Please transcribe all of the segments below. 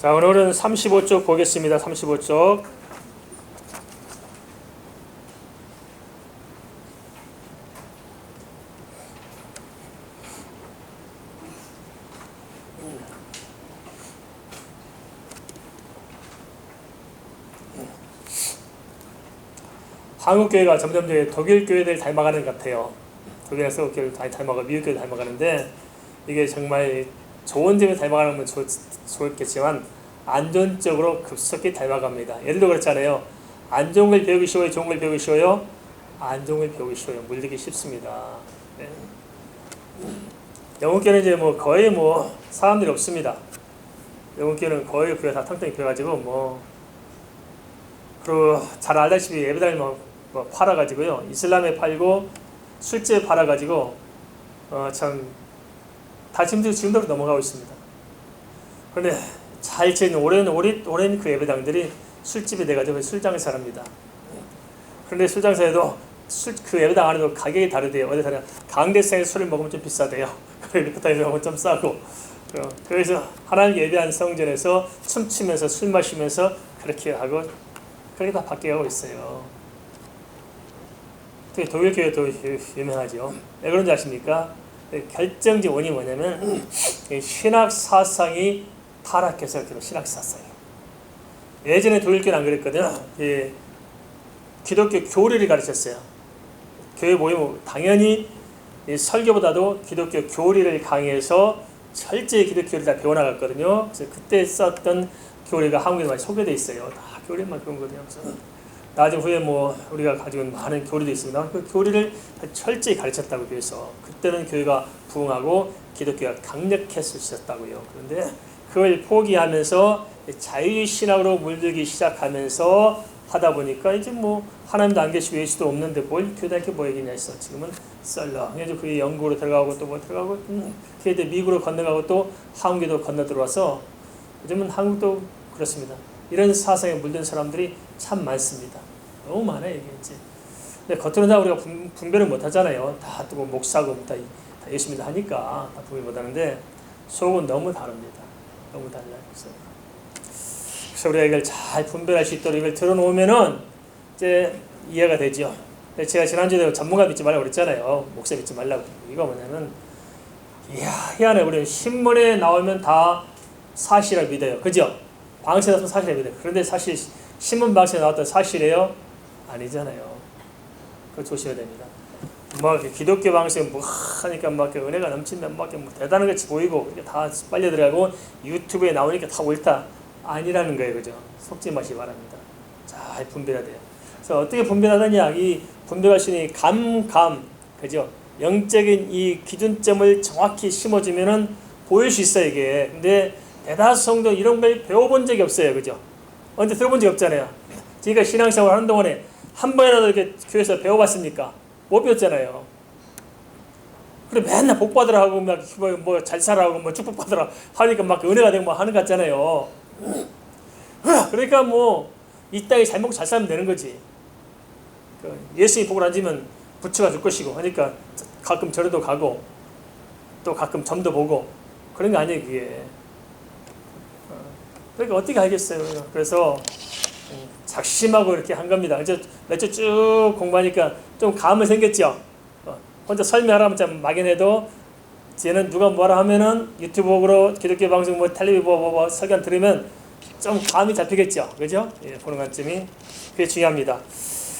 자, 오늘은 35쪽 보겠습니다. 35쪽. 한국 교회가 점점 독일 교회들 닮아가는 것 같아요. 독일에서 교회를 닮아가 미국 교회를 닮아가는데 이게 정말 좋은 점에 닮아가는 건 좋겠지만 안 좋은 쪽으로 급속히 닮아갑니다. 예를 들어 그렇잖아요. 안 좋은 걸 배우기 쉬워요? 좋은 걸 배우기 쉬워요? 안 좋은 걸 배우기 쉬워요. 물리기 쉽습니다. 네. 영국교회는 이제 거의 사람들이 없습니다. 영국교회는 거의 그게 다 텅텅히 비어가지고 그리고 잘 알다시피 예배당을 팔아가지고요. 이슬람에 팔고 술집에 팔아가지고 참 다 지금도 넘어가고 있습니다. 그런데 잘 지은 오랜 그 예배당들이 술집이 돼가지고 술장에서 합니다. 그런데 술장사에도 그 예배당 안에도 가격이 다르대요. 어디 다냐? 강대상에 술을 먹으면 좀 비싸대요. 리프타에서 먹으면 좀 싸고. 그래서 하나님 예배한 성전에서 춤추면서 술 마시면서 그렇게 하고 그렇게 다 바뀌어가고 있어요. 특히 독일 교회도 유명하죠. 왜 그런지 아십니까? 결정적 원인이 뭐냐면 신학 사상이 타락해서 그런 신학 사상이. 예전에 독일 교회는 안 그랬거든요. 기독교 교리를 가르쳤어요. 교회 모임 당연히 설교보다도 기독교 교리를 강의해서 철저히 기독교 교리를 다 배워나갔거든요. 그래서 그때 썼던 교리가 한국에 많이 소개되어 있어요. 다 교리만 배운 거거든요. 나중 후에 우리가 가지고 있는 많은 교리도 있습니다. 그 교리를 철저히 가르쳤다고 교회에서. 그때는 교회가 부흥하고 기독교가 강력했을 수 있었다고요. 그런데 그걸 포기하면서 자유주의 신학으로 물들기 시작하면서 하다 보니까 이제 하나님도 안 계시고 예수도 없는데 뭘 교단께 얘기냐 했어. 지금은 썰렁해서 그게 영국으로 들어가고 또 들어가고 그게 미국으로 건너가고 또 한국에도 건너 들어와서 요즘은 한국도 그렇습니다. 이런 사상에 물든 사람들이 참 많습니다. 너무 많아요, 이게 이제. 근데 겉으로는 다 우리가 분별을 못 하잖아요. 다 또 목사고 다 예수님도 하니까 다 분별 못 하는데 속은 너무 다릅니다. 너무 달라요. 그래서 우리가 이걸 잘 분별할 수 있도록 이걸 들어놓으면은 이제 이해가 되죠. 제가 지난주에 전문가 믿지 말라고 그랬잖아요. 목사 믿지 말라고. 이거 뭐냐면, 이야, 희한해. 우리 신문에 나오면 다 사실이라고 믿어요. 그죠? 방송에 나왔던 사실이라고 믿어요. 그런데 사실 신문 방송에 나왔던 사실이에요? 아니잖아요. 그거 조심해야 됩니다. 기독교 방송에 하니까 은혜가 넘치면 대단한 것이 보이고 다 빨려 들어가고 유튜브에 나오니까 다 옳다. 아니라는 거예요. 그죠? 속지 마시기 바랍니다. 잘 분별해야 돼요. 그래서 어떻게 분별하느냐, 이 분별할 수 있는 그죠? 영적인 이 기준점을 정확히 심어주면은 보일 수 있어요, 이게. 근데 대다수 성도 이런 걸 배워본 적이 없어요. 그죠? 언제 들어본 적이 없잖아요. 제가 신앙생활 하는 동안에 한 번이라도 이렇게 교회에서 배워봤습니까? 못 배웠잖아요. 그래, 맨날 복 받으라 하고, 잘 살아하고, 축복 받으라 하니까 은혜가 되고 하는 것 같잖아요. 그러니까 이 땅에 잘 먹고 잘 살면 되는 거지. 예수님 복을 안 주면 부처가 줄 것이고 하니까 가끔 절에도 가고 또 가끔 점도 보고 그런 거 아니에요, 그게. 그러니까 어떻게 알겠어요. 그래서 작심하고 이렇게 한 겁니다. 이제 몇 주 쭉 공부하니까 좀 감은 생겼죠. 혼자 설명하라면 좀 막연해도 쟤는 누가 뭐라 하면은 유튜브로 기독교 방송 텔레비전 설교 들으면 좀 감이 잡히겠죠. 그죠? 예, 보는 관점이 그게 중요합니다.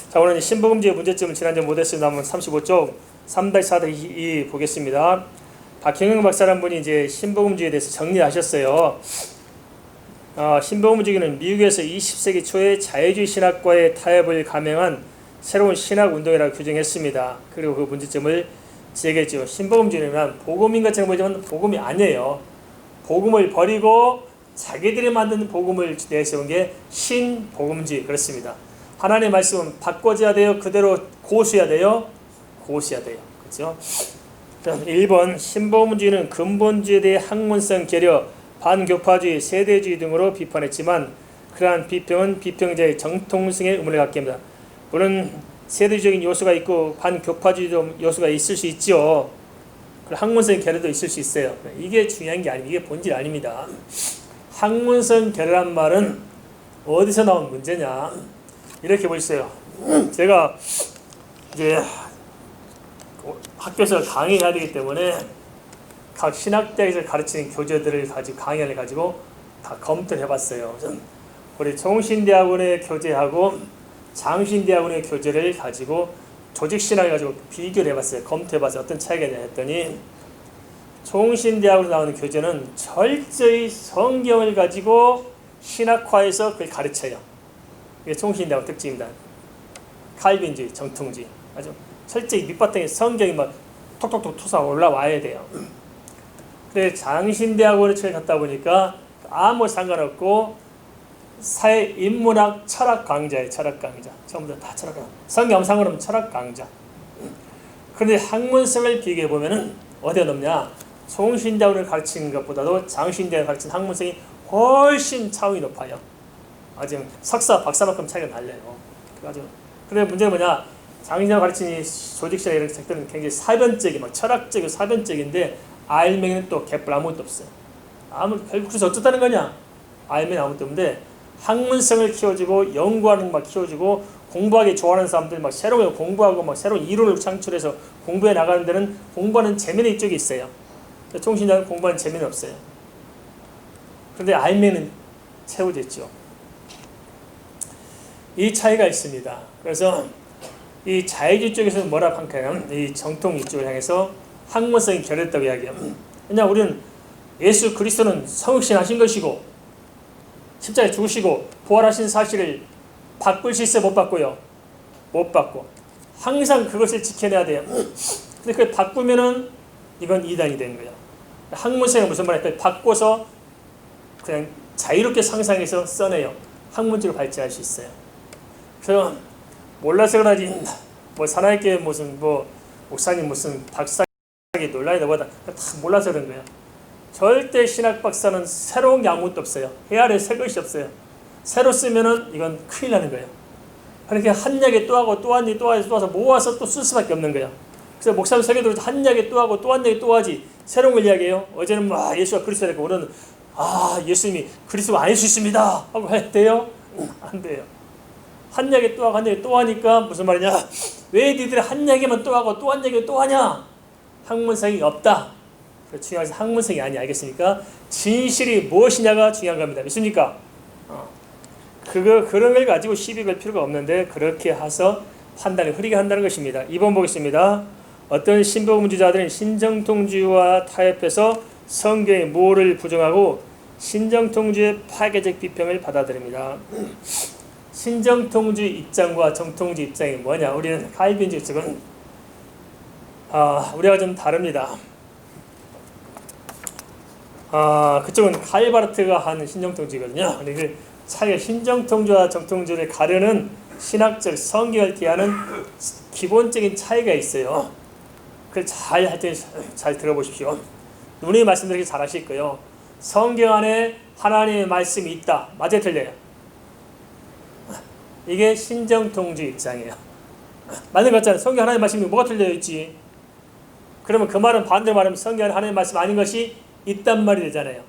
자, 오늘 신복음주의 문제점을 지난주에 못했으면 남은 35쪽 3-4-2 보겠습니다. 박형영 박사라는 분이 이제 신복음주의에 대해서 정리하셨어요. 신복음주의는 미국에서 20세기 초에 자유주의 신학과의 타협을 감행한 새로운 신학 운동이라고 규정했습니다. 그리고 그 문제점을 지적했죠. 신복음주의는 복음인 것처럼 보이지만 복음이 아니에요. 복음을 버리고 자기들이 만든 복음을 내세운 게 신복음주의. 그렇습니다. 하나님의 말씀은 바꿔줘야 돼요? 그대로 고수해야 돼요? 고수해야 돼요. 그렇죠? 1번, 신복음주의는 근본주의에 대해 학문성 계려, 반교파주의, 세대주의 등으로 비판했지만 그러한 비평은 비평자의 정통성에 의문을 갖게 합니다. 물론 세대적인 요소가 있고 반교파주의 요소가 있을 수 있죠. 학문성의 계려도 있을 수 있어요. 이게 중요한 게 아닙니다. 이게 본질 아닙니다. 학문성 결여란 말은 어디서 나온 문제냐? 이렇게 보세요. 제가 이제 학교에서 강의해야 되기 때문에 각 신학대학에서 가르치는 교재들을 가지고 강의를 가지고 다 검토를 해봤어요. 우리 총신대학원의 교재하고 장신대학원의 교재를 가지고 조직신학을 가지고 비교를 해봤어요. 검토해봤어요. 어떤 차이가 있냐 했더니 총신대학으로 나오는 교재는 철저히 성경을 가지고 신학화해서 그걸 가르쳐요. 이게 총신대학원 특징입니다. 칼빈주의, 정통주의. 아주 철저히 밑바탕에 성경이 막 톡톡톡 투사 올라와야 돼요. 그래 장신대학원에 갔다 보니까 아무 상관없고 사회 인문학 철학 강좌예요. 철학 강좌. 전부 다 철학 강좌. 성경 상관없는 철학 강좌. 그런데 학문성을 비교해 보면은 어디가 높냐? 총신대학원을 가르치는 것보다도 장신대학을 가르치는 학문성이 훨씬 차원이 높아요. 아주 석사, 박사만큼 차이가 날려요. 그래가지고 근데 문제는 뭐냐? 장신대학을 가르치는 조직시나 이런 책들은 굉장히 사변적이 막 철학적이고 사변적인데 알맹이는 또 개뿔 아무것도 없어요. 결국 그래서 어쩌다는 거냐? 알맹이 아무것도 없는데 학문성을 키워주고 연구하는 막 키워주고 공부하기 좋아하는 사람들 막 새로운 거 공부하고 막 새로운 이론을 창출해서 공부해 나가는 데는 공부하는 재미는 이쪽에 있어요. 총신대학은 공부하는 재미는 없어요. 그런데 알맹이는 채워져 있죠. 이 차이가 있습니다. 그래서 이 자유주의 쪽에서는 뭐라고 한까요? 이 정통 이쪽을 향해서 학문성이 결여했다고 이야기해요. 왜냐 우리는 예수 그리스도는 성육신 하신 것이고 십자가에 죽으시고 부활하신 사실을 바꿀 수 있어요? 못 바꿔요? 못 바꿔. 항상 그것을 지켜내야 돼요. 근데 그걸 바꾸면은 이건 이단이 되는 거예요. 학문성이 무슨 말이야? 바꿔서 그냥 자유롭게 상상해서 써내요. 학문적으로 발전할 수 있어요. 그래서 몰라서 그러지 뭐 사나이교회 무슨 뭐 목사님 무슨 박사기 논란이 너보다 다 몰라서 그런 거예요. 절대 신학 박사는 새로운 게 아무것도 없어요. 해아래 새 것이 없어요. 새로 쓰면은 이건 큰일 나는 거예요. 그러니까 한 이야기 또 하고 또 한 이야기 또 해서 모아서 또 쓸 수밖에 없는 거예요. 그래서 목사님 설교도 한 이야기 또 하고 또 한 이야기 또 하지 새로운 걸 이야기해요. 어제는 막 예수가 그리스도라고 오늘은 예수님이 그리스도가 아닐 수 있습니다 하고 해야 돼요? 안 돼요. 한 이야기 또 하고 한 이야기 또 하니까 무슨 말이냐? 왜 니들이 한 이야기만 또 하고 또 한 이야기 또 하냐? 학문성이 없다. 중요한 것은 학문성이 아니야. 알겠습니까? 진실이 무엇이냐가 중요한 겁니다. 믿습니까? 그런 걸 가지고 시비 걸 필요가 없는데 그렇게 해서 판단이 흐리게 한다는 것입니다. 2번 보겠습니다. 어떤 신복음주자들은 신정통주의와 타협해서 성경의 모를 부정하고 신정통주의 파괴적 비평을 받아들입니다. 신정통주의 입장과 정통주의 입장이 뭐냐? 우리는 칼빈주의 쪽은 우리가 좀 다릅니다. 그쪽은 칼바르트가 한 신정통주의거든요. 근데 그 차이가 신정통주와 정통주의를 가르는 신학적 성경을 대하는 기본적인 차이가 있어요. 그걸 잘 들어보십시오. 누누이 말씀드리기 잘 하실 거예요. 성경 안에 하나님의 말씀이 있다. 맞아요, 틀려요? 이게 신정통주의 입장이에요. 맞는 거 같잖아요. 성경 하나님의 말씀이 뭐가 틀려 있지? 그러면 그 말은 반대로 말하면 성경 안에 하나님의 말씀 아닌 것이 있단 말이 되잖아요.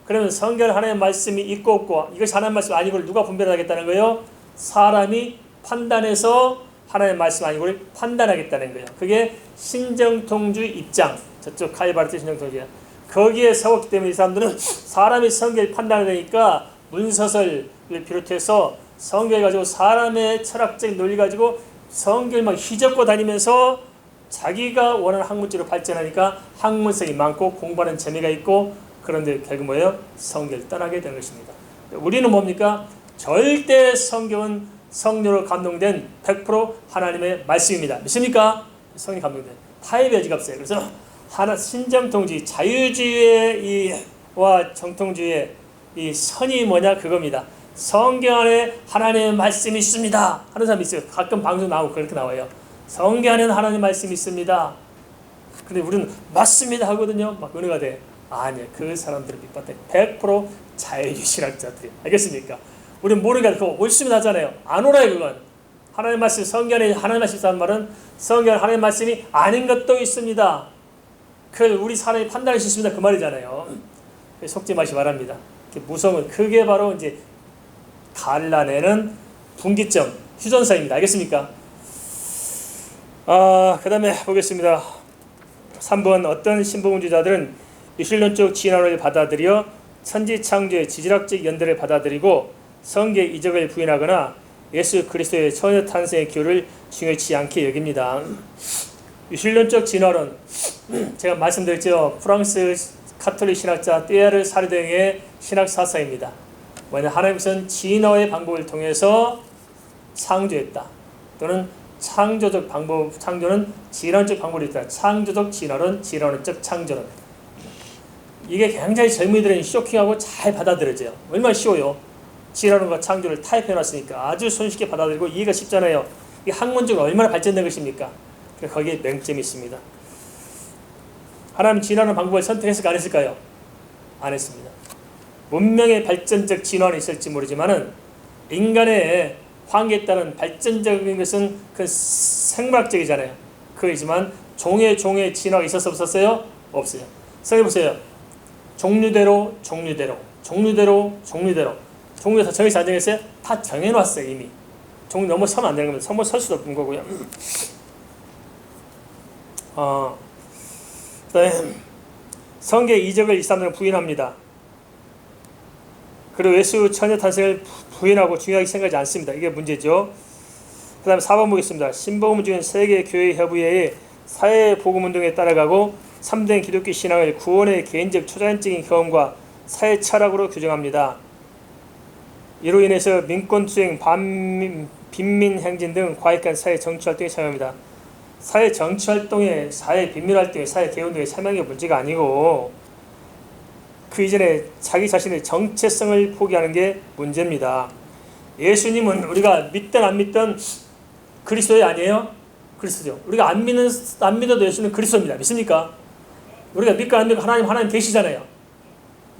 그러면 성경 하나님의 말씀이 있고 없고 이것이 하나님의 말씀 아니고를 누가 분별하겠다는 거예요? 사람이 판단해서 하나님의 말씀 아니고를 판단하겠다는 거예요. 그게 신정통주의 입장. 저쪽 칼바르트 신정통주의. 거기에 서었기 때문에 이 사람들은 사람이 성경을 판단하니까 문서설을 비롯해서 성경을 가지고 사람의 철학적인 논리 가지고 성경을 막 휘젓고 다니면서 자기가 원하는 학문적으로 발전하니까 학문성이 많고 공부하는 재미가 있고 그런데 결국 뭐예요? 성경을 떠나게 되는 것입니다. 우리는 뭡니까? 절대 성경은 성령으로 감동된 100% 하나님의 말씀입니다. 믿습니까? 성령 감동된 타협의 여지가 없어요. 그래서 신정통주의, 자유주의와 정통주의의 이 선이 뭐냐 그겁니다. 성경 안에 하나님의 말씀이 있습니다 하는 사람이 있어요. 가끔 방송 나오고 그렇게 나와요. 성경 안에는 하나님의 말씀이 있습니다. 근데 우리는 맞습니다 하거든요. 막 은혜가 돼. 아니에요. 그 사람들은 밑바닥 100% 자유주의 신학자들이에요. 알겠습니까? 우리는 모르니까 그거 옳습니다 하잖아요. 안 옳아요 그건. 하나님의 말씀, 성경 안에 하나님의 말씀이 있다는 말은 성경 안에 하나님의 말씀이 아닌 것도 있습니다. 그걸 우리 사람이 판단할 수 있습니다 그 말이잖아요. 속지 마시 바랍니다. 무서운 건 그게 바로 이제 갈라내는 분기점, 휴전선입니다. 알겠습니까? 그 다음에 보겠습니다. 3번 어떤 신복음주의자들은 유실론적 진화론을 받아들여 천지창조의 지질학적 연대를 받아들이고 성계 이적을 부인하거나 예수 그리스도의 처녀 탄생의 기호를 중요치 않게 여깁니다. 유실론적 진화론, 제가 말씀드렸죠. 프랑스 카톨릭 신학자 떼아르 사르댕의 신학 사상입니다. 뭐냐, 하나님께서는 진화의 방법을 통해서 창조했다. 또는 창조적 방법, 창조는 진화론적 방법이 있다. 창조적 진화론, 진화론적 창조론. 이게 굉장히 젊은이들은 쇼킹하고 잘 받아들여져요. 얼마나 쉬워요. 진화론과 창조를 타협해놨으니까 아주 손쉽게 받아들이고 이해가 쉽잖아요. 이 학문적으로 얼마나 발전된 것입니까? 거기에 맹점이 있습니다. 하나님 진화론 방법을 선택했을까 안 했을까요? 안 했습니다. 문명의 발전적 진화는 있을지 모르지만은 인간의 환경에 따른 발전적인 것은 그 생물학적이잖아요. 그이지만 종의 진화가 있었어 없었어요? 없어요. 생각해 보세요. 종류대로 종류에서 정해서 안 정했어요? 다 정해놨어요. 이미 종류 넘어서면 안 되는 겁니다. 넘어설 수도 없는 거고요. 그다음에 성계 이적을 이 사람들은 부인합니다. 그리고 예수 처녀 탄생을 부인하고 중요하게 생각하지 않습니다. 이게 문제죠. 그 다음에 4번 보겠습니다. 신복음주의는 세계교회 협의회의 사회복음운동에 따라가고 3대 기독교 신앙을 구원의 개인적 초자연적인 경험과 사회 철학으로 규정합니다. 이로 인해서 민권투쟁, 빈민행진 등 과익한 사회 정치활동에 참여합니다. 사회 정치활동에, 사회 빈민활동에, 사회 개운동에 참여한 게 문제가 아니고 그 이전에 자기 자신의 정체성을 포기하는 게 문제입니다. 예수님은 우리가 믿든 안 믿든 그리스도의 아니에요? 그리스도죠. 우리가 안 믿어도 예수는 그리스도입니다. 믿습니까? 우리가 믿고 안 믿고 하나님 계시잖아요.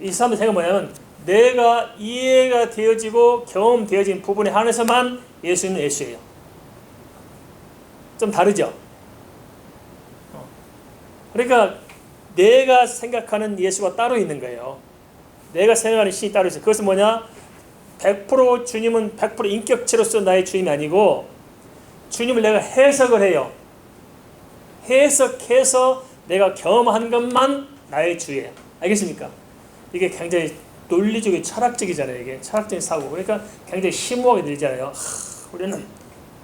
이 사람들 생각 뭐냐면 내가 이해가 되어지고 경험되어진 부분에 한해서만 예수는 예수예요. 좀 다르죠? 그러니까 내가 생각하는 예수가 따로 있는 거예요. 내가 생각하는 신이 따로 있어요. 그것은 뭐냐? 100% 주님은 100% 인격체로서 나의 주님이 아니고 주님을 내가 해석을 해요. 해석해서 내가 경험한 것만 나의 주예요. 알겠습니까? 이게 굉장히 논리적이고 철학적이잖아요. 이게 철학적인 사고. 그러니까 굉장히 심오하게 들리잖아요. 우리는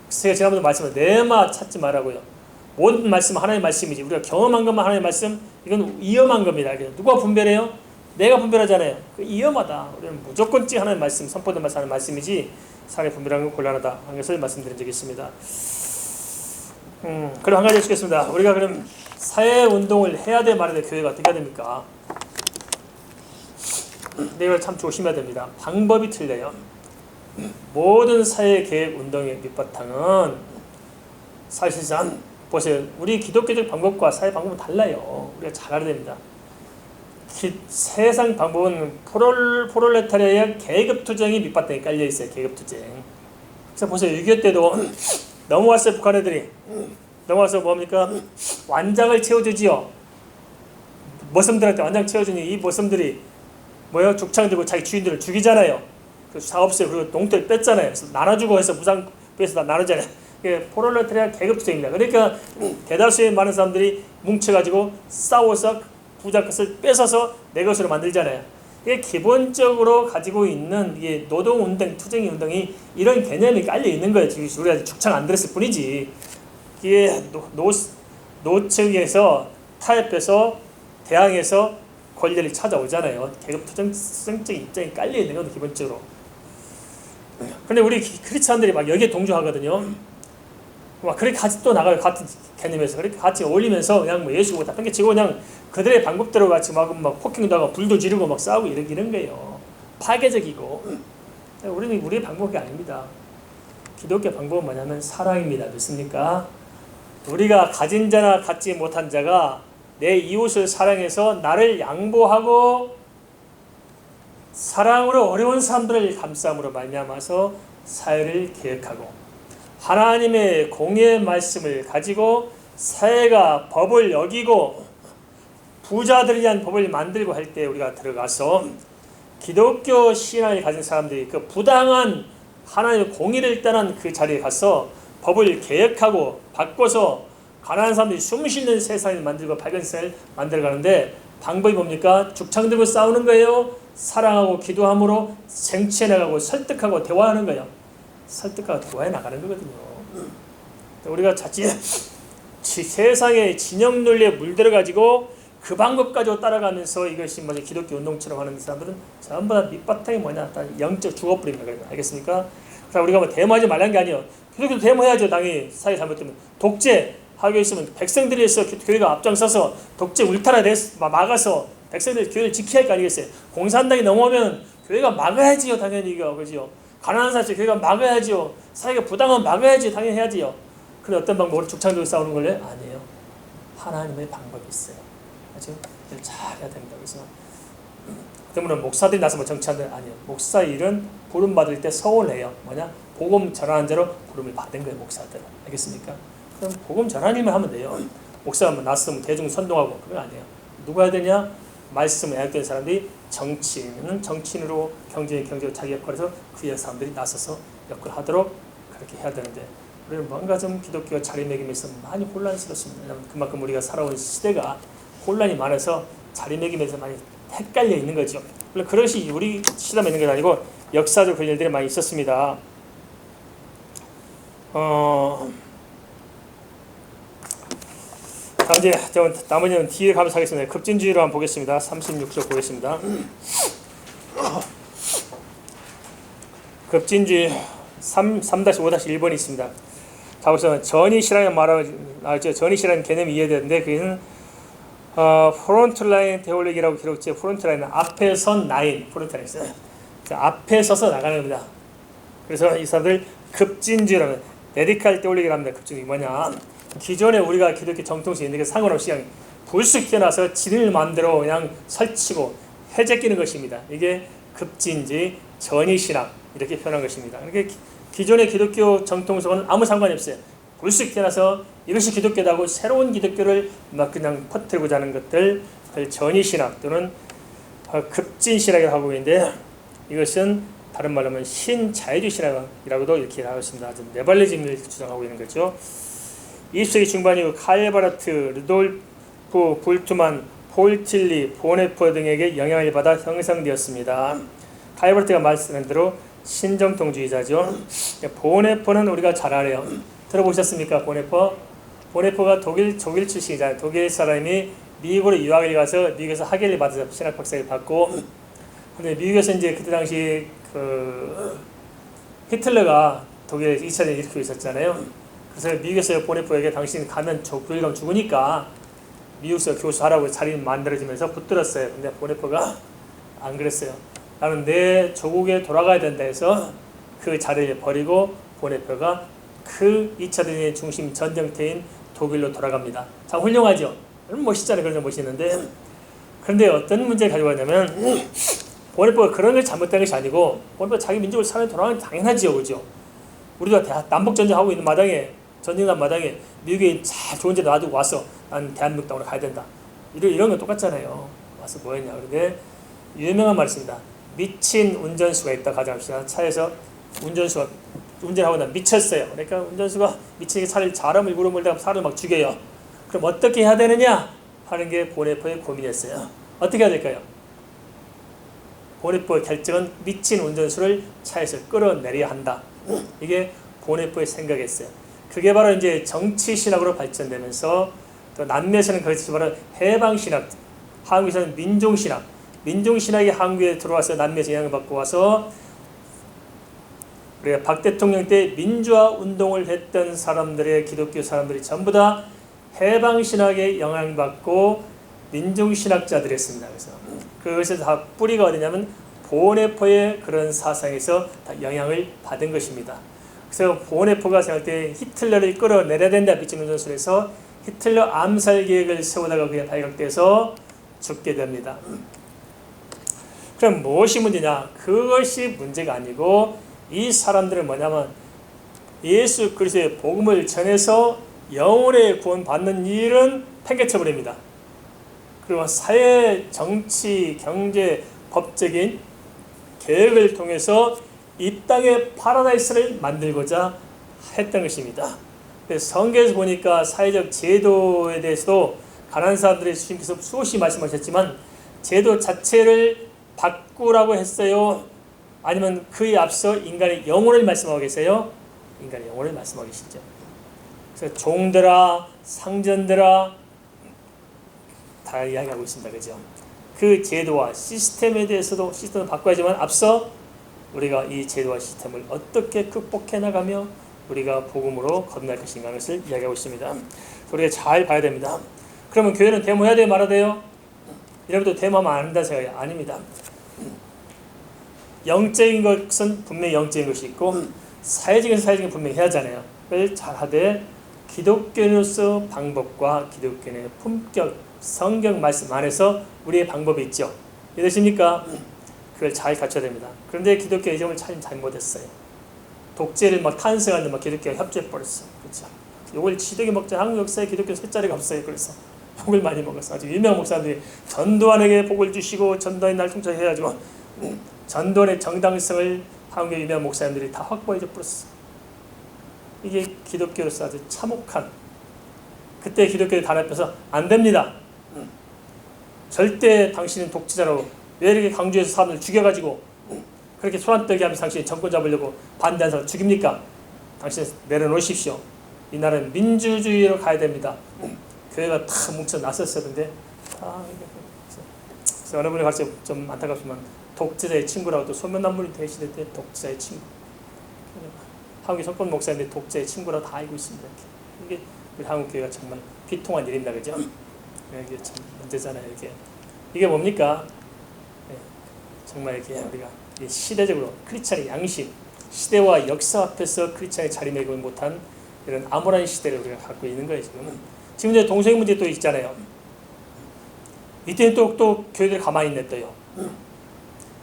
제가 지난번에 말씀을 내마 찾지 말라고요. 모든 말씀은 하나님의 말씀이지. 우리가 경험한 것만 하나님의 말씀, 이건 위험한 겁니다. 누가 분별해요? 내가 분별하잖아요. 위험하다. 우리는 무조건적 하나님의 말씀, 선포된 말씀 하는 말씀이지 사람의 분별하는 건 곤란하다 하는 것을 말씀드린 적이 있습니다. 그럼 한 가지 해주겠습니다. 우리가 그럼 사회운동을 해야 돼 말아야 돼 교회가 어떻게 해야 됩니까? 이걸 참 조심해야 됩니다. 방법이 틀려요. 모든 사회개혁운동의 밑바탕은 사실상 보세요. 우리 기독교적 방법과 사회 방법은 달라요. 우리가 잘 알아야 됩니다. 세상 방법은 프롤레타리아의 계급투쟁이 밑바탕에 깔려있어요. 계급투쟁. 그래서 보세요. 6.25 때도 넘어왔어요. 북한 애들이. 넘어와서 뭡니까? 완장을 채워주지요. 머슴들한테 완장 채워주니 이 머슴들이 뭐예요? 죽창 들고 자기 주인들을 죽이잖아요. 그 사업소에 그리고 농토를 뺐잖아요. 그래서 나눠주고 해서 무상부에서 다 나누잖아요. 이게 프롤레타리아 계급투쟁입니다. 그러니까 대다수의 많은 사람들이 뭉쳐가지고 싸워서 부자 것을 뺏어서 내 것으로 만들잖아요. 이게 기본적으로 가지고 있는 이게 노동운동, 투쟁운동이 이런 개념이 깔려 있는 거예요. 우리가 죽창 안 들었을 뿐이지. 이게 노측에서 타협해서 대항해서 권리를 찾아오잖아요. 계급투쟁적 입장이 깔려 있는 건 기본적으로. 근데 우리 크리스찬들이 막 여기에 동조하거든요. 막 그렇게 같이 또 나가요. 같은 개념에서 그렇게 같이 어울리면서 그냥 뭐 예수고 다 팽개치고 그냥 그들의 방법대로 같이 막 폭행도 하고 불도 지르고 막 싸우고 이런 거예요. 파괴적이고. 우리는 우리의 방법이 아닙니다. 기독교 방법은 뭐냐면 사랑입니다. 믿습니까? 우리가 가진 자나 갖지 못한 자가 내 이웃을 사랑해서 나를 양보하고 사랑으로 어려운 사람들을 감싸움으로 말미암아서 사회를 개혁하고 하나님의 공의의 말씀을 가지고 사회가 법을 어기고 부자들을 위한 법을 만들고 할 때 우리가 들어가서 기독교 신앙을 가진 사람들이 그 부당한 하나님의 공의를 떠난 그 자리에 가서 법을 개혁하고 바꿔서 가난한 사람들이 숨 쉬는 세상을 만들고 밝은 세상을 만들어가는데 방법이 뭡니까? 죽창 들고 싸우는 거예요? 사랑하고 기도함으로 쟁취해 나가고 설득하고 대화하는 거예요. 설득하고 대화해 나가는 거거든요. 우리가 자칫 세상의 진영 논리에 물들어가지고 그 방법 가지고 따라가면서 이것이 뭐지 기독교 운동처럼 하는 사람들은 전부 다 밑바탕이 뭐냐, 다 영적 죽어버립니다. 알겠습니까? 그래서 우리가 뭐 데모하지 말라는 게 아니에요. 기독교도 데모해야죠. 당연히 사회 잘못되면 독재 하고 있으면 백성들에서 교회가 앞장서서 독재 울타라 막아서 백성들 교회를 지켜야 할 거 아니겠어요? 공산당이 넘어오면 교회가 막아야지요. 당연히 이거 그죠? 가난한 사람 교회가 막아야지요. 사회가 부당하면 막아야지. 당연히 해야지요. 근데 어떤 방법으로 죽창들고 싸우는 걸래? 아니에요. 하나님의 방법이 있어요. 아주 잘 해야 됩니다. 그래서 때문에 목사들이 나서 뭐 정치하는 데 아니에요. 목사 일은 부름 받을 때 서울해요. 뭐냐? 복음 전하는 자로 부름을 받은 거예요. 목사들은. 알겠습니까? 그럼 복음 전하는 일만 하면 돼요. 목사가 뭐 나서면 대중 선동하고 그건 아니에요. 누가 해야 되냐? 말씀을 애약된 사람들이 정치인은 정치인으로 경제로 자기 역할에서 그 사람들이 나서서 역할을 하도록 그렇게 해야 되는데 우리는 뭔가 좀 기독교가 자리매김에서 많이 혼란스럽습니다. 왜냐하면 그만큼 우리가 살아온 시대가 혼란이 많아서 자리매김에서 많이 헷갈려 있는 거죠. 물론 그것이 우리 시대만 있는 건 아니고 역사적 그런 일들이 많이 있었습니다. 이제 나머지는 뒤에 가면서 하겠습니다. 급진주의로 한번 보겠습니다. 36쪽 보겠습니다. 급진주의 3-5-1번이 있습니다. 자, 우선 전이시라는 말하죠. 전이시라는 개념이 이해되는데 그는 프론트라인 테올로기라고 기록돼. 프론트라인은 앞에 선 라인, 프론트라인 앞에 서서 나가는 겁니다. 그래서 이 사람들 급진주의라는 레디칼 테올로기라고 합니다. 급진주의 뭐냐? 기존에 우리가 기독교 정통성이 있는 게 상관없이 그냥 불쑥 튀어나와서 진을 만들어 그냥 설치고 해제끼는 것입니다. 이게 급진주의, 전이신학 이렇게 표현한 것입니다. 그러니까 기존의 기독교 정통성은 아무 상관이 없어요. 불쑥 튀어나와서 이것이 기독교다고 새로운 기독교를 막 그냥 퍼뜨리고자 하는 것들, 전이신학 또는 급진신학이라고 하고 있는데 이것은 다른 말로 하면 신자유주의 신학이라고도 이렇게 하고 있습니다. 네발리즘을 주장하고 있는 거죠. 20세기 중반 이후 칼 바르트, 르돌프 볼트만, 폴 틸리, 보네퍼 등에게 영향을 받아 형성되었습니다. 칼 바르트가 말씀한 대로 신정통주의자죠. 보네퍼는 우리가 잘 알아요. 들어보셨습니까? 보네퍼가 독일 출신이잖아요. 독일 사람이 미국으로 유학을 가서 미국에서 학위를 받아서 신학 박사를 받고, 근데 미국에서 이제 그때 당시 히틀러가 독일에 2차 대전을 일으키고 있었잖아요. 그래서 미국에서 보네퍼에게 당신 가면 9일 가면 죽으니까 미국에서 교수하라고 자리 만들어지면서 붙들었어요. 근데 보네퍼가 안 그랬어요. 나는 내 조국에 돌아가야 된다 해서 그 자리를 버리고 보네퍼가 그 2차 대전의 중심 전쟁터인 독일로 돌아갑니다. 참 훌륭하죠? 멋있잖아요. 그런 점 멋있는데 그런데 어떤 문제를 가지고 왔냐면 보네퍼가 그런 게 잘못된 것이 아니고 보네퍼가 자기 민족을 사는 돌아가는 게 당연하지요. 그죠? 우리가 남북전쟁하고 있는 마당에 전쟁난 마당에 미국에 잘 좋은 데 놔두고 와서 난 대한민국 땅으로 가야 된다. 이런 건 똑같잖아요. 와서 뭐 했냐. 그런데 유명한 말이 있습니다. 미친 운전수가 있다 가정합시다. 차에서 운전수가 운전하고 난 미쳤어요. 그러니까 운전수가 미치게 차를 사람을 물어물다가 사람을 막 죽여요. 그럼 어떻게 해야 되느냐 하는 게 보네퍼의 고민이었어요. 어떻게 해야 될까요? 보네퍼의 결정은 미친 운전수를 차에서 끌어내려야 한다. 이게 보네퍼의 생각이었어요. 그게 바로 이제 정치신학으로 발전되면서 또 남미에서는 그것이 바로 해방신학, 한국에서는 민중신학이 한국에 들어와서 남미에서 영향을 받고 와서 우리가 박 대통령 때 민주화 운동을 했던 사람들의 기독교 사람들이 전부 다 해방신학에 영향을 받고 민중신학자들이었습니다. 그래서 그것에서 다 뿌리가 어디냐면 보네퍼의 그런 사상에서 다 영향을 받은 것입니다. 그래서 보네퍼가 생각할 때 히틀러를 끌어내려야 된다 미친 운전술에서 히틀러 암살 계획을 세우다가 그게 발각돼서 죽게 됩니다. 그럼 무엇이 문제냐? 그것이 문제가 아니고 이 사람들은 뭐냐면 예수 그리스도의 복음을 전해서 영혼의 구원 받는 일은 팽개쳐버립니다. 그리고 사회, 정치, 경제, 법적인 계획을 통해서 이 땅의 파라다이스를 만들고자 했던 것입니다. 그래서 성경에서 보니까 사회적 제도에 대해서도 가난한 사람들의 주님께서 수없이 말씀하셨지만 제도 자체를 바꾸라고 했어요? 아니면 그에 앞서 인간의 영혼을 말씀하고 계세요? 인간의 영혼을 말씀하고 계시죠. 그래서 종들아, 상전들아 다 이야기하고 있습니다. 그죠? 그 제도와 시스템에 대해서도 시스템을 바꿔야지만 앞서 우리가 이 제도와 시스템을 어떻게 극복해 나가며 우리가 복음으로 거듭날 것인가 하는 것을 이야기하고 있습니다. 우리가 잘 봐야 됩니다. 그러면 교회는 데모해야 돼요? 말아야 돼요? 이러면 데모하면 안 한다는 생각이 아닙니다. 영적인 것은 분명히 영적인 것이 있고 사회적인 분명히 해야 하잖아요. 그걸 잘하되 기독교인으로서 방법과 기독교인의 품격, 성경 말씀 안에서 우리의 방법이 있죠. 이해되십니까? 그걸 잘 갖춰야 됩니다. 그런데 기독교의 점을 참 잘못했어요. 독재를 막 탄생하는데 막 기독교가 협조해버렸어. 그렇죠? 이걸 지독이 먹자. 한국 역사에 기독교 세 자리가 없어요. 그래서 복을 많이 먹었어. 아주 유명한 목사들이 전도환에게 복을 주시고 전도환의 날 통치해가지고 전도환의 정당성을 한국의 유명한 목사님들이 다 확보해줘 버렸어. 이게 기독교로서 아주 참혹한, 그때 기독교의 단합해서 안 됩니다. 절대 당신은 독재자로 왜 이렇게 강조해서 사람을 죽여가지고 그렇게 소란떨기 하면서 당신이 정권 잡으려고 반대하는 사람 죽입니까? 당신 내려놓으십시오. 이 나라는 민주주의로 가야 됩니다. 교회가 다 뭉쳐 나섰었는데 그래서 어느 분이 가서 좀 안타깝지만 독재자의 친구라고 또 소문난분이 되시는데 독재자의 친구, 한국의 석권 목사인데 독재자의 친구라고 다 알고 있습니다. 이게 우리 한국 교회가 정말 비통한 일입니다. 그죠? 이게 참 문제잖아요. 이게 뭡니까? 정말 이렇게 우리가 시대적으로 크리스찬의 양심, 시대와 역사 앞에서 크리스찬의 자리매김을 못한 이런 암울한 시대를 우리가 갖고 있는 거예요. 지금 이제 동성 문제 또 있잖아요. 이때는 또 교회들 가만히 있네 또요.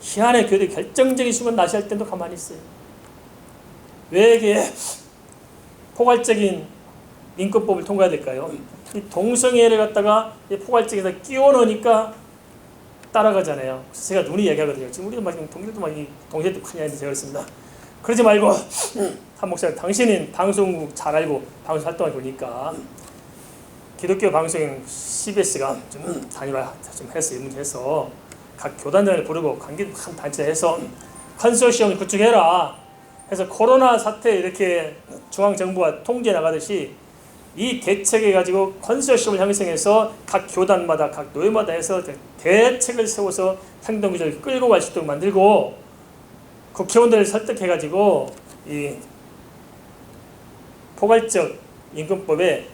희한해. 교회들 결정적인 순간 나시할 때도 가만히 있어요. 왜 이게 포괄적인 인권법을 통과해야 될까요? 이 동성애를 갖다가 포괄적에서 끼워 넣으니까 따라가잖아요. 제가 눈이 얘기하거든요. 지금 우리도 막 동생도 막 동생도 많이 하는데 제가 그렇습니다. 그러지 말고 한 목사님, 당신은 방송국 잘 알고 방송 활동을 보니까 기독교 방송 CBS가 좀 단일화 좀 해서 입문해서 각 교단장을 부르고 관계 단체해서 컨소시엄을 구축해라 해서 코로나 사태 이렇게 중앙 정부가 통제 나가듯이 이 대책에 가지고 컨소시엄을 형성해서 각 교단마다 각 노예마다 해서 대책을 세워서 행동규제를 끌고 갈 수 있도록 만들고 국회의원들을 설득해 가지고 이 포괄적 인권법에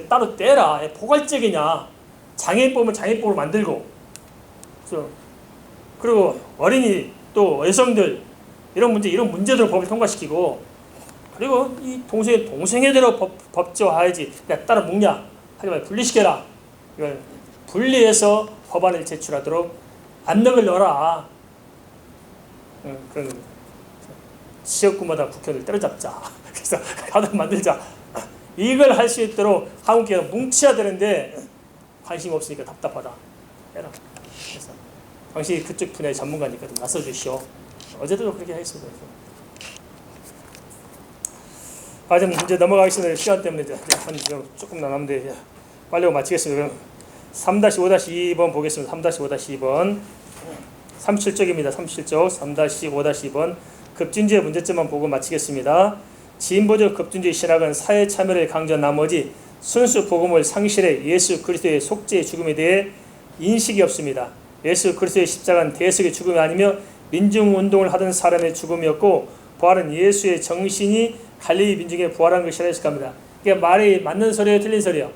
따로 떼라. 포괄적이냐? 장애인법은 장애인법으로 만들고, 그리고 어린이 또 여성들 이런 문제들 법을 통과시키고, 그리고 이 동성애대로 법제화해야지. 야 따로 묶냐? 하지 말고 분리시켜라. 이걸 분리해서 법안을 제출하도록 압력을 넣어라. 그런 겁니다. 지역구마다 국회의원을 때려잡자. 그래서 가득 만들자. 이걸 할 수 있도록 한국교회가 뭉쳐야 되는데 관심이 없으니까 답답하다. 해라. 그래서 당신이 그쪽 분야의 전문가니까 좀 나서주시오. 어제도 그렇게 했습니다. 이제 넘어가겠습니다. 시간 때문에 이제 한 조금 남았는데 빨리 마치겠습니다. 그럼 3-5-2번 보겠습니다. 3-5-2번 37쪽입니다. 37쪽 3-5-2번 급진주의 문제점만 보고 마치겠습니다. 진보적 급진주의 신학은 사회 참여를 강조한 나머지 순수 복음을 상실해 예수 그리스도의 속죄의 죽음에 대해 인식이 없습니다. 예수 그리스도의 십자가는 대속의 죽음이 아니며 민중운동을 하던 사람의 죽음이었고 부활은 예수의 정신이 갈릴리 민중에 부활한 것이라 해석합니다. 이게 말이 맞는 소리예요? 틀린 소리예요?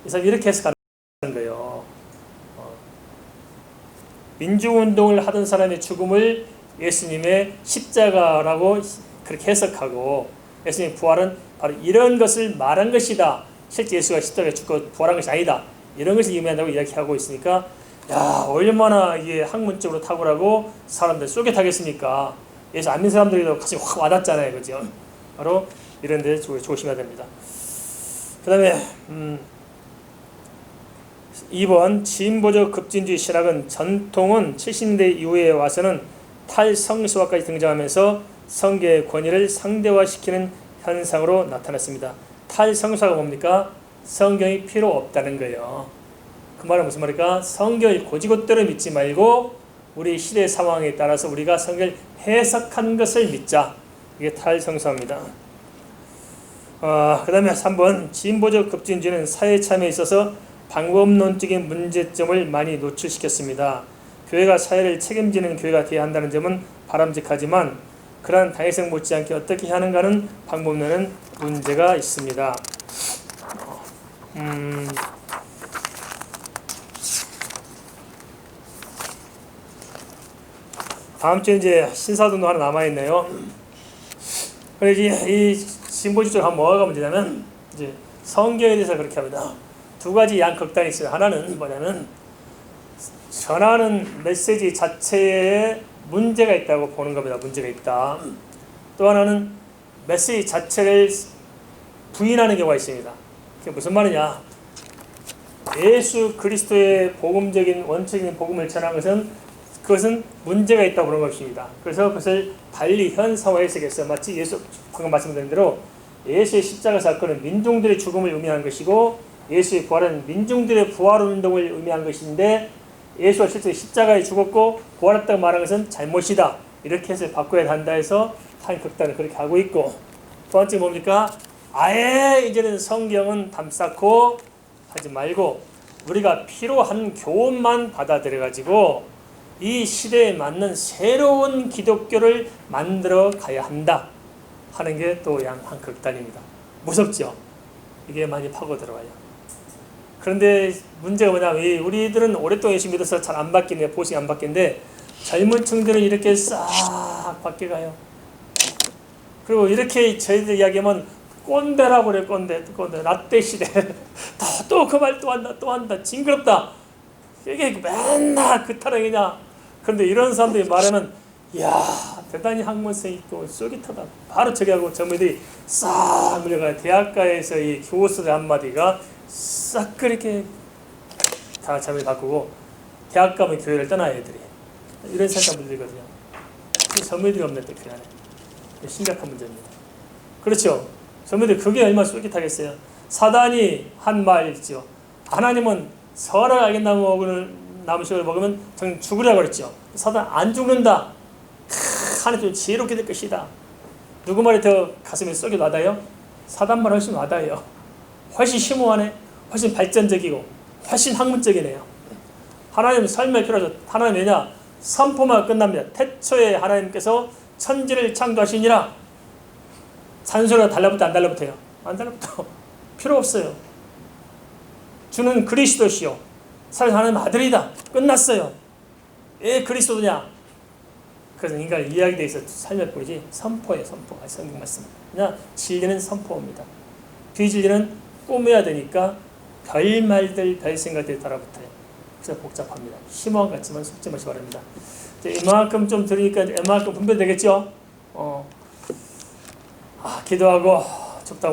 이 사람 이렇게 해석하는 거예요. 민중운동을 하던 사람의 죽음을 예수님의 십자가라고 그렇게 해석하고 예수님의 부활은 바로 이런 것을 말한 것이다. 실제 예수가 십자가에 죽고 부활한 것이 아니다. 이런 것을 의미한다고 이야기하고 있으니까 야 얼마나 이게 학문적으로 탁월하고 사람들 쏘게 타겠습니까? 예수 안 믿는 사람들도 가슴이 확 와닿잖아요. 그죠? 바로 이런 데 조심해야 됩니다. 그 다음에 2번 진보적 급진주의 신학은 전통은 70년대 이후에 와서는 탈성소화까지 등장하면서 성경의 권위를 상대화시키는 현상으로 나타났습니다. 탈성소화가 뭡니까? 성경이 필요 없다는 거예요. 그 말은 무슨 말일까? 성경을 곧이곧대로 믿지 말고 우리 시대 상황에 따라서 우리가 성경을 해석한 것을 믿자. 이게 탈성소화입니다. 그 다음에 3번, 진보적 급진주의는 사회 참여에 있어서 방법론적인 문제점을 많이 노출시켰습니다. 교회가 사회를 책임지는 교회가 되어야 한다는 점은 바람직하지만 그러한 다양성 못지않게 어떻게 하는가는 방법론은 문제가 있습니다. 다음 주에 이제 신사동도 하나 남아있네요. 그래서 이 진보주의를 한번 모아가면 되냐면 이제 성경에 대해서 그렇게 합니다. 두 가지 양극단이 있어요. 하나는 뭐냐면 전하는 메시지 자체에 문제가 있다고 보는 겁니다. 문제가 있다. 또 하나는 메시지 자체를 부인하는 경우가 있습니다. 그게 무슨 말이냐? 예수 그리스도의 복음적인 원칙인 복음을 전한 그것은 문제가 있다고 보는 것입니다. 그래서 그것을 달리 현상화 해석해서 마치 예수 방금 말씀드린 대로 예수의 십자가 사건은 민중들의 죽음을 의미하는 것이고 예수의 부활은 민중들의 부활 운동을 의미하는 것인데 예수가 실제 십자가에 죽었고 부활했다고 말하는 것은 잘못이다. 이렇게 해서 바꿔야 한다 해서 한 극단을 그렇게 하고 있고, 두 번째 뭡니까? 아예 이제는 성경은 담쌓고 하지 말고 우리가 필요한 교훈만 받아들여 가지고 이 시대에 맞는 새로운 기독교를 만들어 가야 한다 하는 게 또 양 한 극단입니다. 무섭죠? 이게 많이 파고 들어와요. 그런데 문제가 뭐냐면 우리들은 오랫동안 예수 믿어서 잘 안 바뀌네, 보식이 안 바뀌는데 젊은 층들은 이렇게 싹 바뀌어가요. 그리고 이렇게 저희들 이야기하면 꼰대라고 그래요. 꼰대 라떼 시대. 또 그 말 또 한다 징그럽다. 이게 맨날 그 타령이냐. 그런데 이런 사람들이 말하면 이야 대단히 학문성이 있고 쫄깃하다. 바로 저기 하고 젊은이들이 싹 물려가요. 대학가에서 이 교수들 한마디가 싹 그렇게 다 잠을 바꾸고 대학 가면 교회를 떠나요. 애들이. 이런 생각 문제거든요. 젊은이들이 없는 데 교회 안에. 심각한 문제입니다. 그렇죠. 젊은이들 그게 얼마나 쫄깃하겠어요. 사단이 한 말 있죠. 하나님은 선을 알게 나무식을 먹으면 정 죽으라고 그랬죠. 사단 안 죽는다. 하나님 좀 지혜롭게 될 것이다. 누구 말이 더 가슴에 쏙이 와닿아요? 사단 말 훨씬 와닿아요. 훨씬 심오하네. 훨씬 발전적이고 훨씬 학문적이네요. 하나님 설명이 필요하죠. 하나님 왜냐? 선포만 끝납니다. 태초에 하나님께서 천지를 창조하시니라. 산소리가 달라붙어 안 달라붙어요? 안 달라붙어. 필요 없어요. 주는 그리스도시요 살아계신 하나님 아들이다. 끝났어요. 왜 그리스도냐? 그래서 인간의 이야기에 대해서 설명 뿌리지 선포예요. 선포. 성경 말씀. 그냥 진리는 선포입니다. 비진리는 꾸며야 되니까 별말들 별생각들이 달라붙어요. 그래서 복잡합니다. 심오한 것 같지만 속지 마시기 바랍니다. 이만큼 좀 들으니까 이만큼 분별되겠죠? 기도하고 적당히